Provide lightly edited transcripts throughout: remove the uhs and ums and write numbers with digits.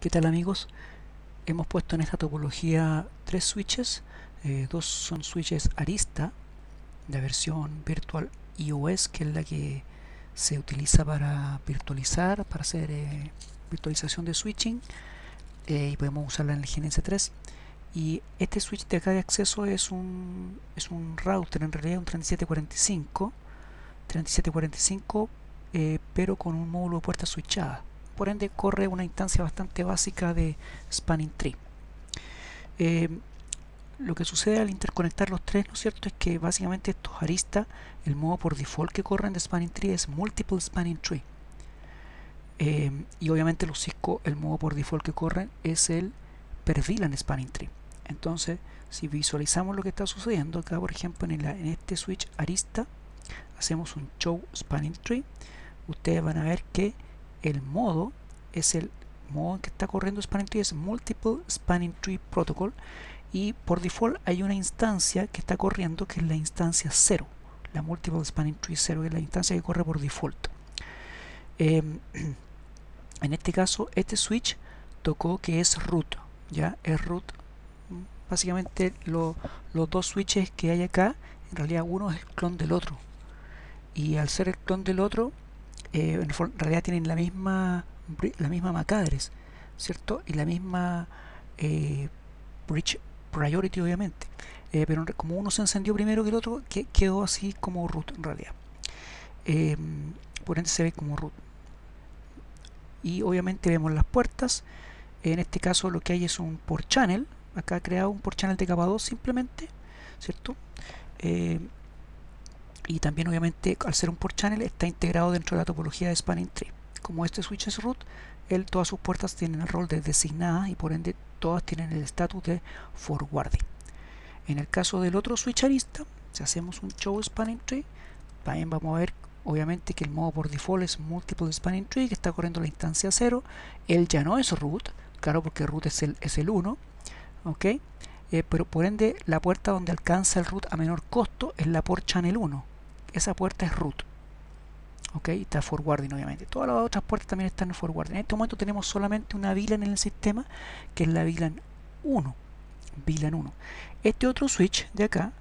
¿Qué tal, amigos? Hemos puesto en esta topología tres switches. Dos son switches Arista, la versión Virtual IOS, que es la que se utiliza para virtualizar, para hacer virtualización de switching, y podemos usarla en el GNS3. Y este switch de acá de acceso es un router, en realidad un 3745, pero con un módulo de puertas switchadas. Por ende corre una instancia bastante básica de spanning tree. Eh, lo que sucede al interconectar los tres, ¿no es cierto?, es que básicamente estos aristas, el modo por default que corren de spanning tree es multiple spanning tree. Y obviamente los Cisco, el modo por default que corren es el per VLAN spanning tree. Entonces, si visualizamos lo que está sucediendo acá, por ejemplo, en este switch Arista, hacemos un show spanning tree, ustedes van a ver que el modo es el modo en que está corriendo spanning tree, es multiple spanning tree protocol, y por default hay una instancia que está corriendo que es la instancia 0, la multiple spanning tree 0, que es la instancia que corre por default. En este caso, este switch tocó que es root, ya es root. Básicamente los dos switches que hay acá, en realidad uno es el clon del otro, y al ser el clon del otro, en realidad tienen la misma MAC address, ¿cierto? Y la misma bridge priority, obviamente. Pero como uno se encendió primero que el otro, quedó así como root en realidad. Por ende se ve como root. Y obviamente vemos las puertas. En este caso lo que hay es un port channel. Acá he creado un port channel de capa 2 simplemente, ¿cierto? Y también obviamente al ser un port channel está integrado dentro de la topología de spanning tree. Como este switch es root, todas sus puertas tienen el rol de designadas y por ende todas tienen el estatus de forwarding. En el caso del otro switch Arista, si hacemos un show spanning tree, también vamos a ver obviamente que el modo por default es multiple spanning tree, que está corriendo la instancia 0. Él ya no es root, claro, porque root es el 1, ¿ok? Pero por ende la puerta donde alcanza el root a menor costo es la port channel 1. Esa puerta es root, ok, está forwarding obviamente. Todas las otras puertas también están en forwarding. En este momento tenemos solamente una VLAN en el sistema, que es la VLAN 1. Este otro switch de acá,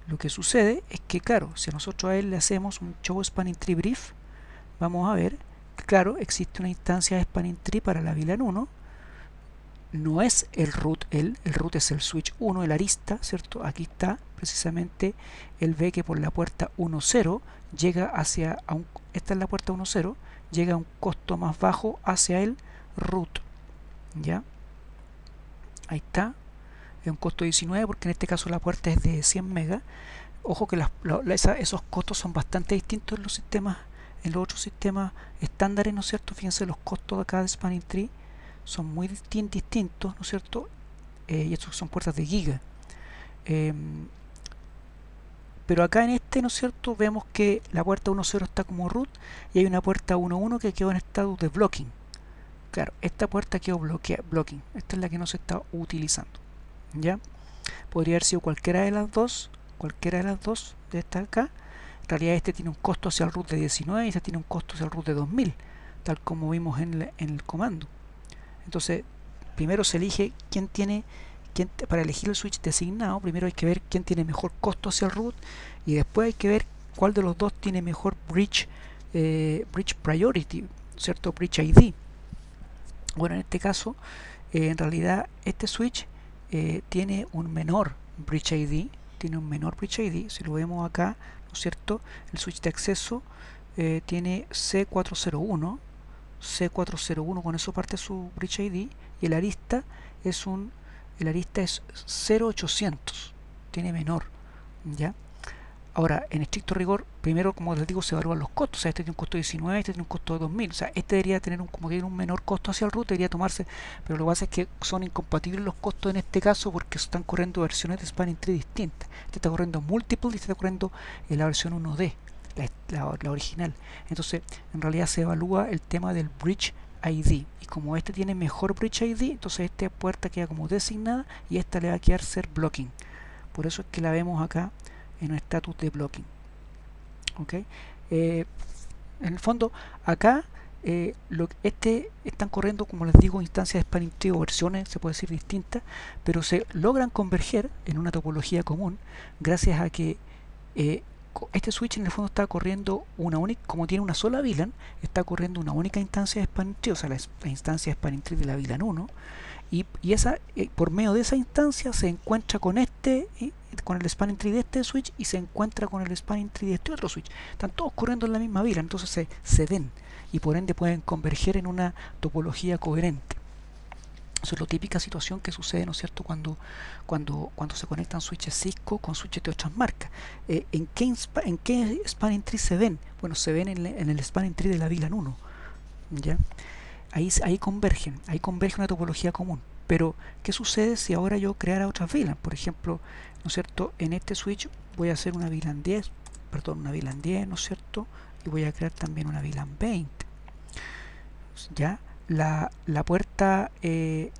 lo que sucede es que, claro, si nosotros a él le hacemos un show spanning tree brief, vamos a ver que, claro, existe una instancia de spanning tree para la VLAN 1. No es el root, el root es el switch 1, el arista, ¿cierto? Aquí está precisamente, él ve que por la puerta 1.0 llega hacia, esta es la puerta 1.0, llega a un costo más bajo hacia el root, ¿ya? Ahí está, es un costo de 19 porque en este caso la puerta es de 100 megas. Ojo que esos costos son bastante distintos en los sistemas, en los otros sistemas estándares, ¿no es cierto? Fíjense, los costos de acá de spanning tree son muy distintos, ¿no es cierto? Y estos son puertas de giga. Pero acá en este, ¿no es cierto?, vemos que la puerta 1.0 está como root y hay una puerta 1.1 que quedó en estado de blocking. Claro, esta puerta quedó blocking. Esta es la que no se está utilizando, ¿ya? Podría haber sido cualquiera de las dos de estas acá. En realidad este tiene un costo hacia el root de 19 y este tiene un costo hacia el root de 2000, tal como vimos en el comando. Entonces, primero se elige para elegir el switch designado. Primero hay que ver quién tiene mejor costo hacia el root y después hay que ver cuál de los dos tiene mejor bridge priority, ¿cierto? Bridge ID. Bueno, en este caso, en realidad este switch tiene un menor bridge ID, si lo vemos acá, ¿no es cierto? El switch de acceso tiene C401, con eso parte su bridge ID, y el arista es 0800, tiene menor, ¿ya? Ahora, en estricto rigor, primero, como les digo, se evalúan los costos. O sea, este tiene un costo de 19, este tiene un costo de 2000. O sea, este debería tener como que tiene un menor costo hacia el root, debería tomarse, pero lo que pasa es que son incompatibles los costos en este caso porque están corriendo versiones de spanning tree distintas. Este está corriendo multiple y este está corriendo la versión 1D, la original. Entonces, en realidad se evalúa el tema del bridge ID. Y como este tiene mejor bridge ID, entonces esta puerta queda como designada y esta le va a quedar ser blocking. Por eso es que la vemos acá en un estatus de blocking, ¿ok? En el fondo acá están corriendo, como les digo, instancias de spanning tree o versiones, se puede decir distintas, pero se logran converger en una topología común gracias a que este switch en el fondo está corriendo una única, como tiene una sola VLAN, está corriendo una única instancia de spanning tree, o sea, la instancia de spanning tree de la VLAN 1, y esa, por medio de esa instancia se encuentra con con el spanning tree de este switch y se encuentra con el spanning tree de este otro switch. Están todos corriendo en la misma VLAN, entonces se ven y por ende pueden converger en una topología coherente. Eso es la típica situación que sucede, ¿no es cierto?, cuando se conectan switches Cisco con switches de otras marcas. ¿En qué spanning tree se ven? Bueno, se ven en el spanning tree de la VLAN 1. ¿Ya? Ahí converge una topología común. Pero, ¿qué sucede si ahora yo creara otras VLAN? Por ejemplo, ¿no es cierto?, en este switch voy a hacer una VLAN 10, ¿no es cierto?, y voy a crear también una VLAN 20. ¿Ya? La puerta, el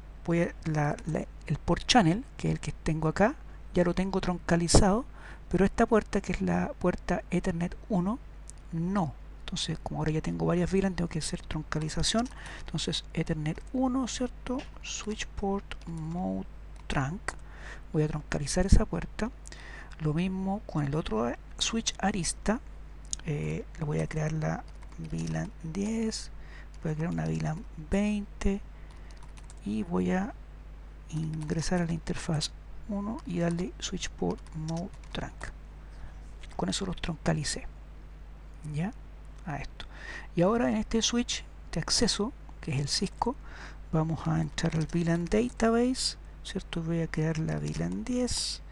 port channel, que es el que tengo acá, ya lo tengo troncalizado, pero esta puerta, que es la puerta Ethernet 1, no. Entonces, como ahora ya tengo varias VLAN, tengo que hacer troncalización. Entonces, Ethernet 1, ¿cierto? Switch port mode trunk. Voy a troncalizar esa puerta. Lo mismo con el otro switch arista. Le voy a crear la VLAN 10. Voy a crear una VLAN 20 y voy a ingresar a la interfaz 1 y darle switch port mode trunk. Con eso los troncalicé, ya, a esto. Y ahora en este switch de acceso, que es el Cisco, vamos a entrar al VLAN database, ¿cierto? Voy a crear la VLAN 10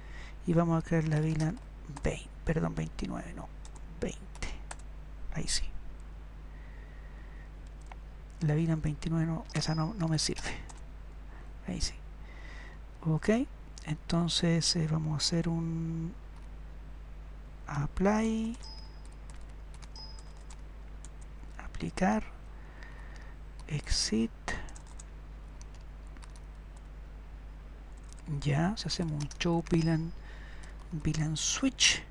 y vamos a crear la VLAN 20, perdón, 29, no, 20. Ahí sí. La VLAN 29 no, esa no me sirve. Ahí sí. Ok, entonces vamos a hacer un apply, aplicar, exit. Ya, si hacemos un show VLAN switch,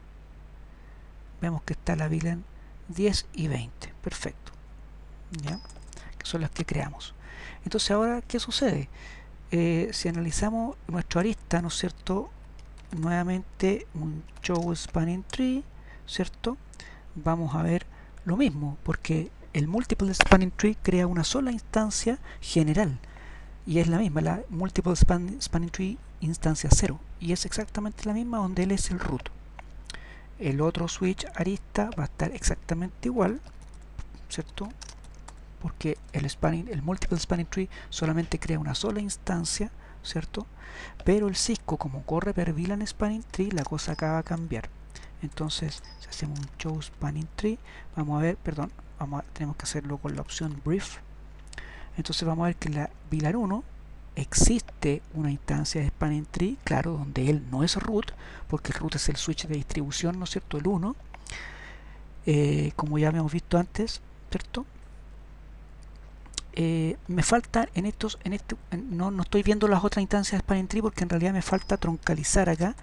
vemos que está la VLAN 10 y 20. Perfecto. Ya, que son las que creamos. Entonces ahora, ¿qué sucede? Si analizamos nuestro arista, ¿no es cierto?, nuevamente un show spanning tree, ¿cierto?, vamos a ver lo mismo, porque el multiple spanning tree crea una sola instancia general y es la misma, la multiple spanning tree instancia 0, y es exactamente la misma donde él es el root. El otro switch arista va a estar exactamente igual, ¿cierto?, porque el multiple spanning tree solamente crea una sola instancia, ¿cierto? Pero el Cisco, como corre per VLAN spanning tree, la cosa acaba de cambiar. Entonces, si hacemos un show spanning tree, vamos a ver, perdón, tenemos que hacerlo con la opción brief. Entonces vamos a ver que en la VLAN 1 existe una instancia de spanning tree, claro, donde él no es root, porque el root es el switch de distribución, ¿no es cierto?, el 1, como ya habíamos visto antes, ¿cierto? Me falta no estoy viendo las otras instancias de spanning tree porque en realidad me falta troncalizar acá.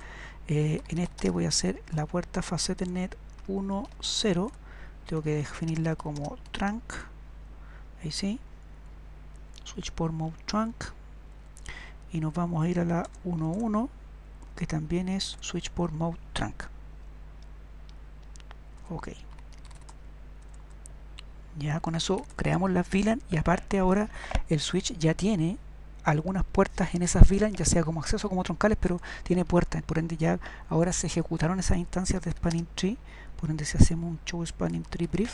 En este voy a hacer la puerta fase Ethernet 1.0, tengo que definirla como trunk, ahí sí, switch port mode trunk, y nos vamos a ir a la 1.1, que también es switch port mode trunk. Ok, ya con eso creamos las VLAN y aparte ahora el switch ya tiene algunas puertas en esas VLAN, ya sea como acceso o como troncales, pero tiene puertas, por ende ya ahora se ejecutaron esas instancias de spanning tree. Por ende, si hacemos un show spanning tree brief,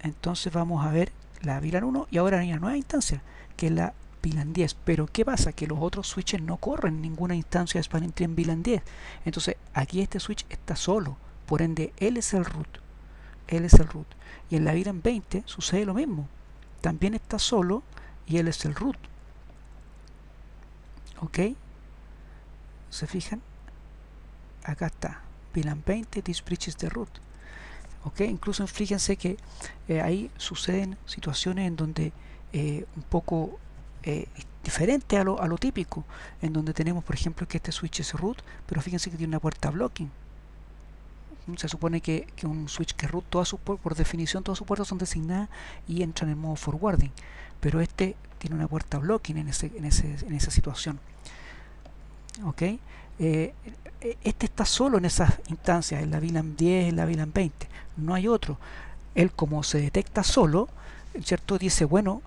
entonces vamos a ver la VLAN 1 y ahora hay una nueva instancia que es la VLAN 10. Pero ¿qué pasa? Que los otros switches no corren ninguna instancia de spanning tree en VLAN 10. Entonces aquí este switch está solo, por ende él es el root. Y en la VLAN 20 sucede lo mismo, también está solo y él es el root. Ok, ¿se fijan? Acá está VLAN 20, this bridge is the root. Ok, incluso fíjense que ahí suceden situaciones en donde un poco diferente a lo típico, en donde tenemos por ejemplo que este switch es root, pero fíjense que tiene una puerta blocking. Se supone que un switch que root, por definición todas sus puertas son designadas y entran en modo forwarding, pero este tiene una puerta blocking en esa situación. ¿Ok? Este está solo en esas instancias, en la VLAN 10, en la VLAN 20, no hay otro. Él, como se detecta solo, ¿cierto? Dice, bueno,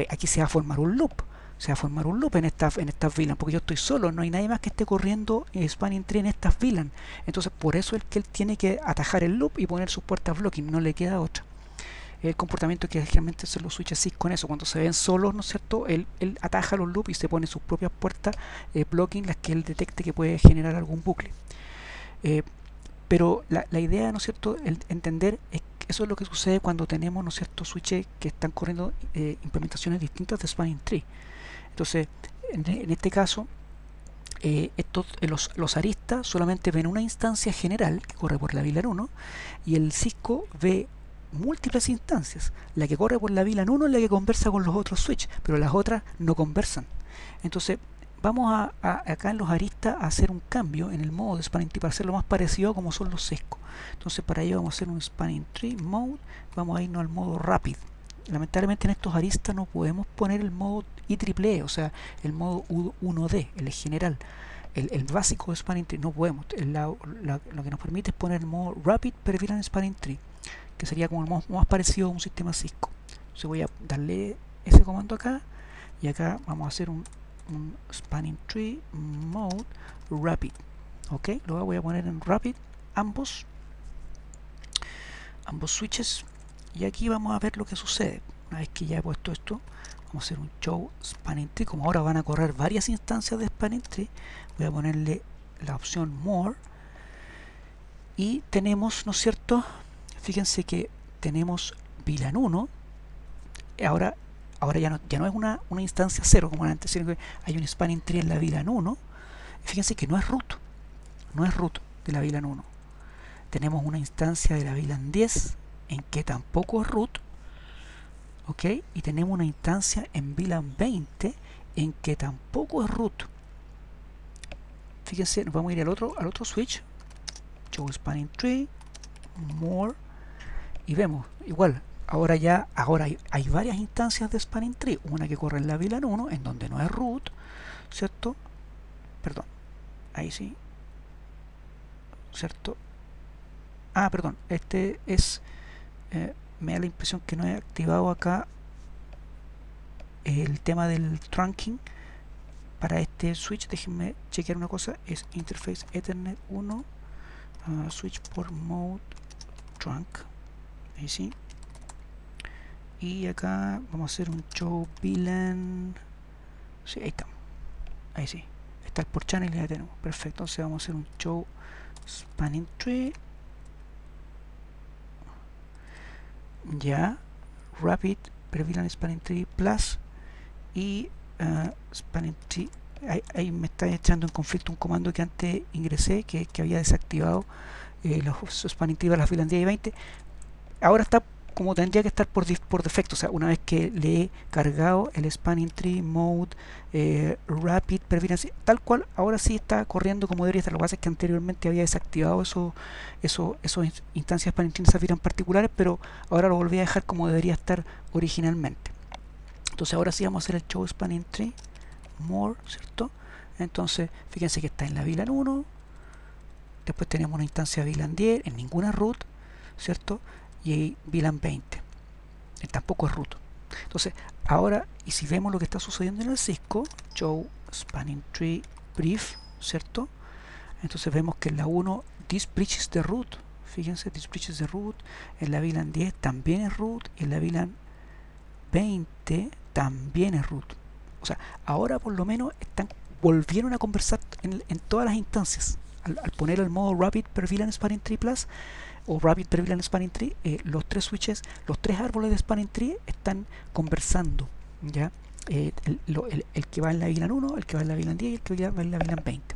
aquí se va a formar un loop. Se va a formar un loop en estas VLAN, porque yo estoy solo, no hay nadie más que esté corriendo spanning tree en estas VLAN. Entonces, por eso es que él tiene que atajar el loop y poner sus puertas blocking, no le queda otra. El comportamiento que generalmente se los switches con eso, cuando se ven solos, ¿no es cierto? Él ataja los loops y se pone sus propias puertas blocking, las que él detecte que puede generar algún bucle. Pero la idea, ¿no es cierto?, el entender es que eso es lo que sucede cuando tenemos, ¿no es cierto?, switches que están corriendo implementaciones distintas de spanning tree. Entonces, en este caso, los aristas solamente ven una instancia general que corre por la VLAN 1 y el Cisco ve múltiples instancias. La que corre por la VLAN 1 es la que conversa con los otros switches, pero las otras no conversan. Entonces, vamos acá en los aristas a hacer un cambio en el modo de spanning tree para hacerlo más parecido a como son los Cisco. Entonces, para ello vamos a hacer un spanning tree mode, vamos a irnos al modo rapid. Lamentablemente en estos aristas no podemos poner el modo IEEE, o sea, el modo 1D, el general, el básico de spanning tree, no podemos. Lo que nos permite es poner el modo rapid per VLAN spanning tree, que sería como el más parecido a un sistema Cisco. Entonces voy a darle ese comando acá y acá vamos a hacer un spanning tree mode rapid. Ok, lo voy a poner en rapid ambos switches y aquí vamos a ver lo que sucede. Una vez que ya he puesto esto, vamos a hacer un show spanning tree. Como ahora van a correr varias instancias de spanning tree, voy a ponerle la opción more y tenemos, ¿no es cierto? Fíjense que tenemos VLAN 1. Ahora ya no es una instancia 0 como antes, sino que hay un spanning tree en la VLAN 1. Fíjense que no es root de la VLAN 1. Tenemos una instancia de la VLAN 10 en que tampoco es root, ¿ok? Y tenemos una instancia en VLAN 20 en que tampoco es root. Fíjense, nos vamos a ir al otro switch, show spanning tree, more, y vemos igual. Ahora hay varias instancias de spanning tree, una que corre en la VLAN 1 en donde no es root, ¿cierto? Perdón, ahí sí, ¿cierto? Perdón, este es me da la impresión que no he activado acá el tema del trunking para este switch. Déjenme chequear una cosa, es interface ethernet 1 switch port mode trunk, ahí sí. Y acá vamos a hacer un show VLAN, sí, ahí está, ahí sí, está el port channel y ya tenemos, perfecto. Entonces vamos a hacer un show spanning tree, ya, rapid per VLAN spanning tree plus y spanning tree. Ahí me está echando en conflicto un comando que antes ingresé que había desactivado los spanning tree para las VLAN 10 y 20. Ahora está como tendría que estar por defecto, o sea, una vez que le he cargado el spanning tree mode rapid per VLAN, tal cual, ahora sí está corriendo como debería estar. Lo que pasa es que anteriormente había desactivado esos instancias spanning tree en esas VLAN particulares, pero ahora lo volví a dejar como debería estar originalmente. Entonces ahora sí vamos a hacer el show spanning tree more, ¿cierto? Entonces fíjense que está en la VLAN 1, después tenemos una instancia VLAN 10 en ninguna root, ¿cierto? Y VLAN 20 tampoco es root. Entonces ahora, y si vemos lo que está sucediendo en el Cisco, show spanning tree brief, ¿cierto? Entonces vemos que en la 1 this bridge is the root, fíjense, this bridge is the root. En la VLAN 10 también es root y en la VLAN 20 también es root. O sea, ahora por lo menos volvieron a conversar en todas las instancias. Al poner el modo rapid per VLAN spanning tree plus o rapid per VLAN spanning tree, los tres switches, los tres árboles de spanning tree están conversando, ¿ya? El que va en la VLAN 1, el que va en la VLAN 10 y el que va en la VLAN 20.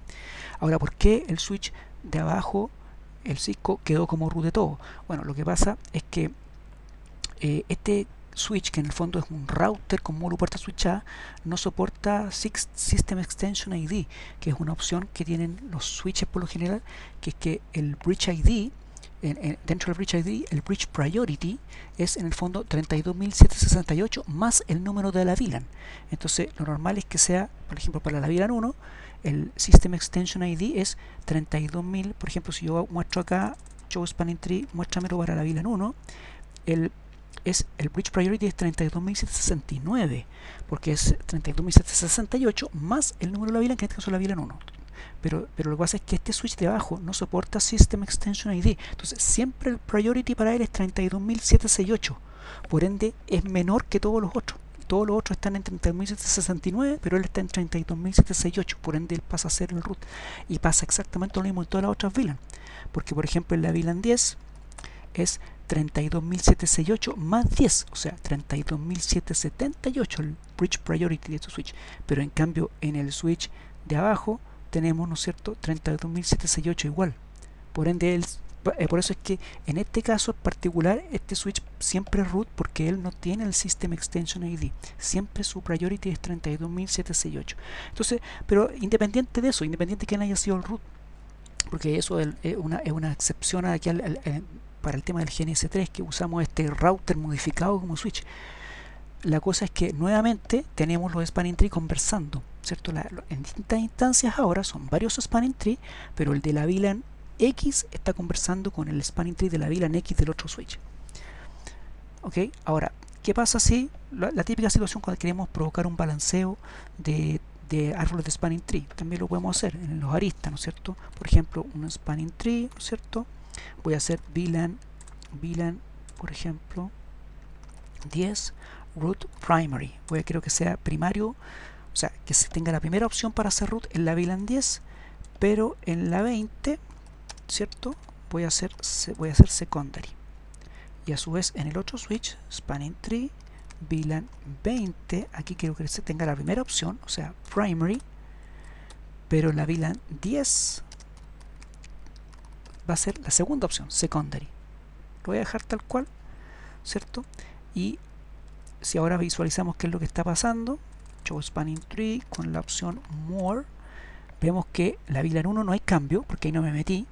Ahora, ¿por qué el switch de abajo, el Cisco, quedó como root de todo? Bueno, lo que pasa es que este switch, que en el fondo es un router con módulo puerta switchada, no soporta System Extension ID, que es una opción que tienen los switches por lo general, que es que el Bridge ID dentro del Bridge ID, el Bridge Priority es en el fondo 32.768 más el número de la VLAN. Entonces lo normal es que sea, por ejemplo, para la VLAN 1, el System Extension ID es 32.000. Por ejemplo, si yo muestro acá Show Spanning Tree, muéstramelo para la VLAN 1, el Bridge Priority es 32.769, porque es 32.768 más el número de la VLAN, que en este caso es la VLAN 1. Pero lo que pasa es que este switch de abajo no soporta System Extension ID. Entonces siempre el priority para él es 32.768. Por ende es menor que todos los otros. Todos los otros están en 32.769, pero él está en 32.768. Por ende él pasa a ser el root. Y pasa exactamente lo mismo en todas las otras VLAN. Porque por ejemplo en la VLAN 10 es 32.768 más 10, o sea 32.778 el bridge priority de este switch. Pero en cambio en el switch de abajo tenemos, ¿no es cierto?, 32.768 igual. Por ende, por eso es que en este caso en particular, este switch siempre es root porque él no tiene el System Extension ID. Siempre su priority es 32.768. Entonces, pero independiente de eso, independiente de quién haya sido el root, porque eso es una excepción aquí para el tema del GNS3, que usamos este router modificado como switch. La cosa es que nuevamente tenemos los spanning tree conversando, ¿cierto? En distintas instancias ahora son varios spanning tree, pero el de la VLAN X está conversando con el spanning tree de la VLAN X del otro switch. ¿Ok? Ahora, ¿qué pasa si la típica situación cuando queremos provocar un balanceo de árboles de spanning tree? También lo podemos hacer en los aristas, ¿no es cierto? Por ejemplo, un spanning tree, ¿no es cierto? Voy a hacer VLAN, por ejemplo, 10 root primary. Quiero que sea primario, o sea, que se tenga la primera opción para hacer root en la VLAN 10, pero en la 20, ¿cierto? Voy a hacer secondary. Y a su vez en el otro switch, spanning tree, VLAN 20, aquí quiero que se tenga la primera opción, o sea, primary, pero en la VLAN 10 va a ser la segunda opción, secondary. Lo voy a dejar tal cual, ¿cierto? Y si ahora visualizamos qué es lo que está pasando, Show Spanning Tree con la opción More, vemos que en la VLAN 1 no hay cambio, porque ahí no me metí,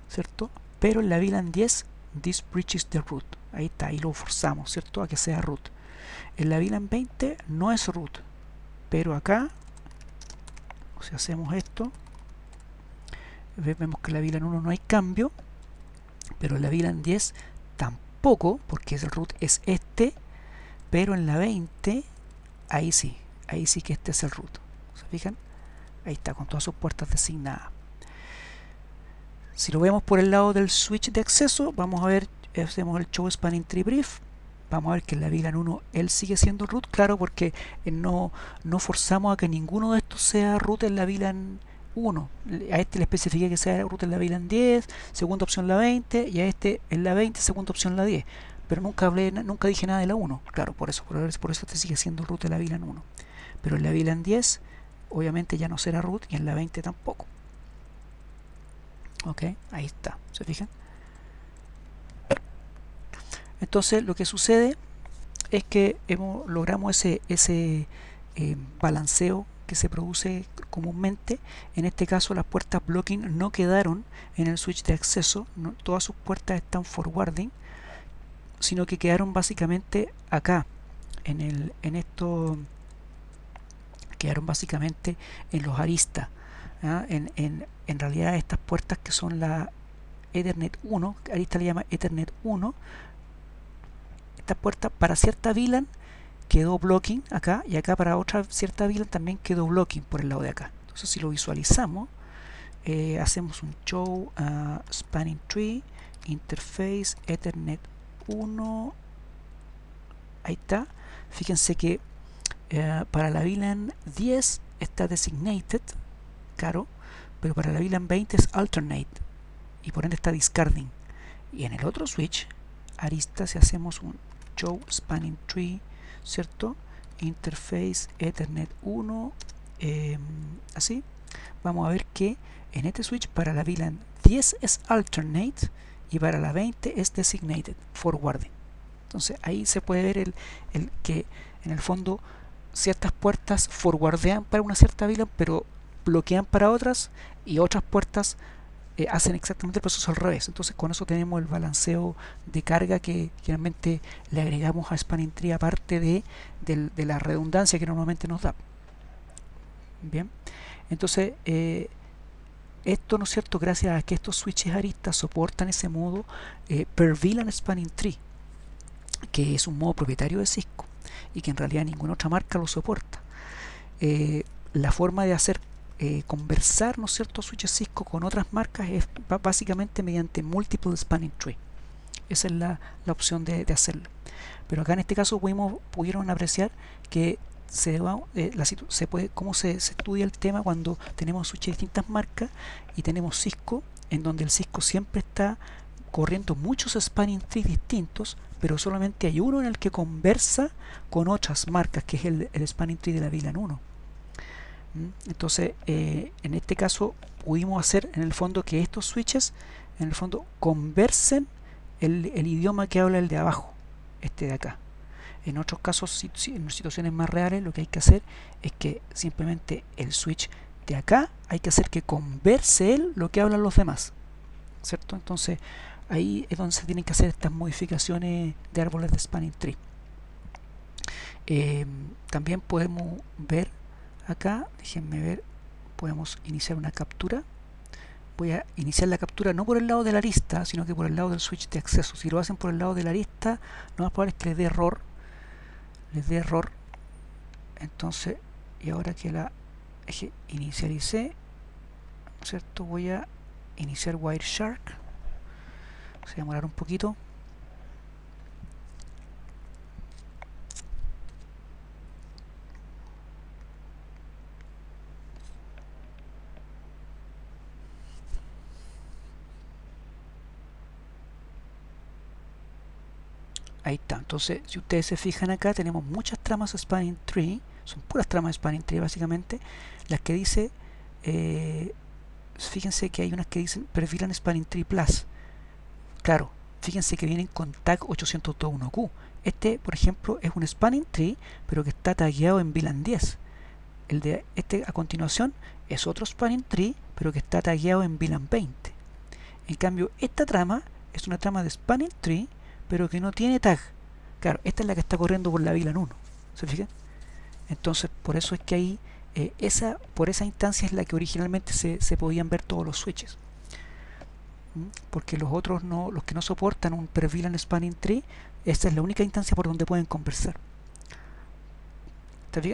¿cierto? Pero en la VLAN 10, this bridge is the root. Ahí está, ahí lo forzamos, ¿cierto? A que sea root. En la VLAN 20 no es root, pero acá, o sea, hacemos esto, vemos que en la VLAN 1 no hay cambio, pero en la VLAN 10 tampoco, porque el root es este, pero en la 20, ahí sí que este es el root. ¿Se fijan? Ahí está, con todas sus puertas designadas. Si lo vemos por el lado del switch de acceso, vamos a ver, hacemos el Show Spanning Tree Brief. Vamos a ver que en la VLAN 1 él sigue siendo root, claro, porque no forzamos a que ninguno de estos sea root en la VLAN 1. A este le especifiqué que sea root en la VLAN 10, segunda opción la 20, y a este en la 20, segunda opción la 10. Pero nunca dije nada de la 1, claro, por eso este sigue siendo root de la VLAN 1. Pero en la VLAN 10, obviamente ya no será root, y en la 20 tampoco. Ok, ahí está, ¿se fijan? Entonces lo que sucede es que logramos ese balanceo que se produce comúnmente. En este caso las puertas blocking no quedaron en el switch de acceso, todas sus puertas están forwarding, sino que quedaron básicamente acá, quedaron básicamente en los aristas. En realidad estas puertas que son la Ethernet 1, arista le llama Ethernet 1, esta puerta para cierta VLAN quedó blocking acá, y acá para otra cierta VLAN también quedó blocking por el lado de acá. Entonces si lo visualizamos, hacemos un show spanning tree, interface, Ethernet 1, ahí está. Fíjense que para la VLAN 10 está designated, claro, pero para la VLAN 20 es alternate, y por ende está discarding. Y en el otro switch, arista, si hacemos un show spanning tree, ¿cierto? Interface Ethernet 1, así, vamos a ver que en este switch para la VLAN 10 es alternate y para la 20 es designated, forwarding. Entonces ahí se puede ver el que en el fondo ciertas puertas forwardean para una cierta VLAN, pero bloquean para otras, y otras puertas hacen exactamente el proceso al revés. Entonces con eso tenemos el balanceo de carga que generalmente le agregamos a Spanning Tree, aparte de la redundancia que normalmente nos da. Bien, entonces esto, ¿no es cierto?, gracias a que estos switches aristas soportan ese modo per VLAN Spanning Tree, que es un modo propietario de Cisco y que en realidad ninguna otra marca lo soporta. La forma de hacer conversar, ¿no es cierto?, switches Cisco con otras marcas es básicamente mediante Multiple Spanning Tree. Esa es la opción de hacerlo. Pero acá en este caso pudieron apreciar que cómo se estudia el tema cuando tenemos switches de distintas marcas y tenemos Cisco, en donde el Cisco siempre está corriendo muchos spanning trees distintos, pero solamente hay uno en el que conversa con otras marcas, que es el spanning tree de la VLAN 1. Entonces, en este caso pudimos hacer en el fondo que estos switches en el fondo conversen el idioma que habla el de abajo, este de acá. En otros casos, en situaciones más reales, lo que hay que hacer es que simplemente el switch de acá hay que hacer que converse él lo que hablan los demás, ¿cierto? Entonces ahí es donde se tienen que hacer estas modificaciones de árboles de spanning tree. También podemos ver acá, déjenme ver, podemos iniciar una captura. Voy a iniciar la captura no por el lado de la arista, sino que por el lado del switch de acceso. Si lo hacen por el lado de la arista, lo más probable es que les dé error. Entonces, y ahora que la inicialicé, ¿cierto?, voy a iniciar Wireshark. Se va a demorar un poquito. Ahí está. Entonces, si ustedes se fijan acá, tenemos muchas tramas spanning tree, son puras tramas spanning tree básicamente, las que dice, fíjense que hay unas que dicen per VLAN Spanning Tree Plus. Claro, fíjense que vienen con tag 802.1q. Este, por ejemplo, es un spanning tree, pero que está tagueado en VLAN 10. El de este a continuación es otro spanning tree, pero que está tagueado en VLAN 20. En cambio, esta trama es una trama de spanning tree, pero que no tiene tag. Claro, esta es la que está corriendo por la VLAN 1. ¿Se fijan? Entonces, por eso es que ahí, por esa instancia es la que originalmente se podían ver todos los switches. Porque los otros no, los que no soportan un per VLAN spanning tree, esta es la única instancia por donde pueden conversar.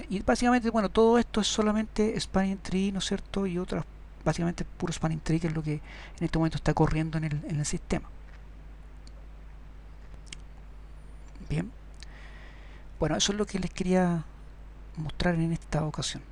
Y básicamente, bueno, todo esto es solamente spanning tree, ¿no es cierto? Y otras, básicamente puro spanning tree, que es lo que en este momento está corriendo en el sistema. Bien, bueno, eso es lo que les quería mostrar en esta ocasión.